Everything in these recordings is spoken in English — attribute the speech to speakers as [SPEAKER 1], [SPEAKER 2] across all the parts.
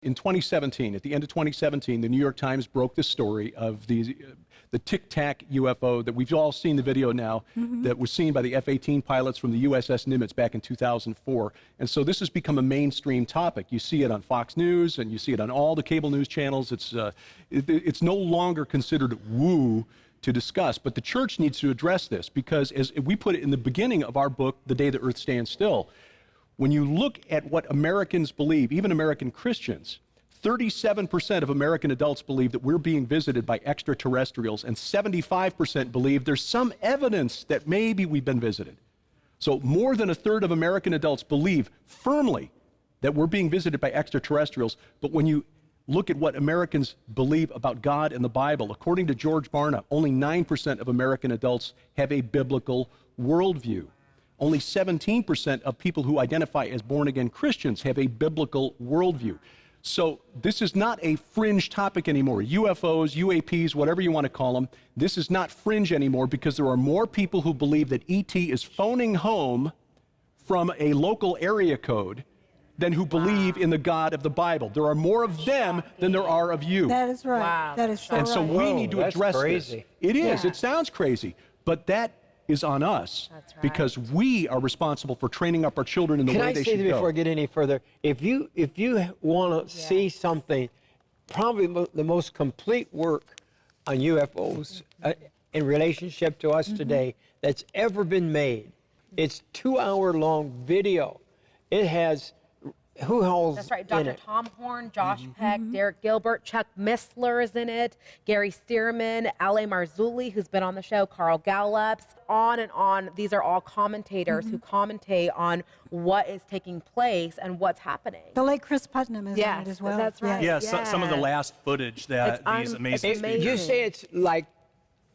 [SPEAKER 1] In 2017, at the end of 2017, the New York Times broke the story of the Tic Tac UFO that we've all seen the video now, that was seen by the F-18 pilots from the USS Nimitz back in 2004. And so this has become a mainstream topic. You see it on Fox News, and you see it on all the cable news channels. It's no longer considered woo to discuss, but the church needs to address this, because as we put it in the beginning of our book, The Day the Earth Stands Still, when you look at what Americans believe, even American Christians, 37% of American adults believe that we're being visited by extraterrestrials, and 75% believe there's some evidence that maybe we've been visited. So more than a third of American adults believe firmly that we're being visited by extraterrestrials, but when you look at what Americans believe about God and the Bible, according to George Barna, only 9% of American adults have a biblical worldview. Only 17% of people who identify as born-again Christians have a biblical worldview. So this is not a fringe topic anymore. UFOs, UAPs, whatever you want to call them, this is not fringe anymore, because there are more people who believe that ET is phoning home from a local area code than who believe in the God of the Bible. There are more of them than there are of you.
[SPEAKER 2] That is right.
[SPEAKER 3] Wow.
[SPEAKER 2] That is so
[SPEAKER 1] And so
[SPEAKER 2] right.
[SPEAKER 1] we need to address this. It is.
[SPEAKER 2] Yeah.
[SPEAKER 1] It sounds crazy, but that is on us.
[SPEAKER 3] That's right.
[SPEAKER 1] Because we are responsible for training up our children in the way they should go.
[SPEAKER 4] Can I say before I get any further, if you want to see something, probably the most complete work on UFOs in relationship to us today that's ever been made, it's 2-hour-long video. It has who holds
[SPEAKER 3] That's right.
[SPEAKER 4] in
[SPEAKER 3] Dr.
[SPEAKER 4] it?
[SPEAKER 3] Tom Horn, Josh Peck, Derek Gilbert, Chuck Missler is in it, Gary Stearman, Ale Marzulli, who's been on the show, Carl Gallups, on and on. These are all commentators who commentate on what is taking place and what's happening.
[SPEAKER 2] The late Chris Putnam is on
[SPEAKER 3] Yes,
[SPEAKER 2] it as well.
[SPEAKER 3] that's right.
[SPEAKER 5] Yeah, some of the last footage that these amazing
[SPEAKER 3] amazing.
[SPEAKER 4] You say it's like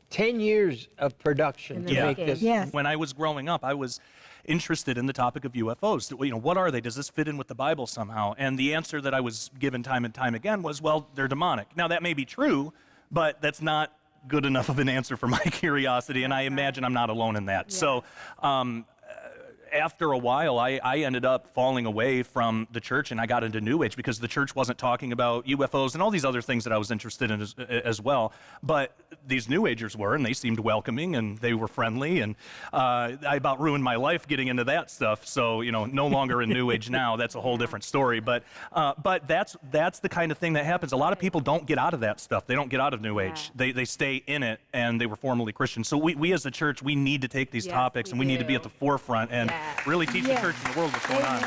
[SPEAKER 4] 10 years of production to
[SPEAKER 3] Yeah.
[SPEAKER 4] make this.
[SPEAKER 2] Yes.
[SPEAKER 5] When I was growing up, I was interested in the topic of UFOs. You know, what are they? Does this fit in with the Bible somehow? And the answer that I was given time and time again was, well, they're demonic. Now, that may be true, but that's not good enough of an answer for my curiosity, and I imagine I'm not alone in that.
[SPEAKER 3] Yeah.
[SPEAKER 5] So after a while, I ended up falling away from the church, and I got into New Age because the church wasn't talking about UFOs and all these other things that I was interested in as well. But these New Agers were, and they seemed welcoming, and they were friendly, and I about ruined my life getting into that stuff. So, you know, no longer in New Age now. That's a whole different story. But that's the kind of thing that happens. A lot of people don't get out of that stuff. They don't get out of New Age. They stay in it, and they were formerly Christian. So we as the church, we need to take these topics, and we need to be at the forefront and really teach the church and the world what's going on.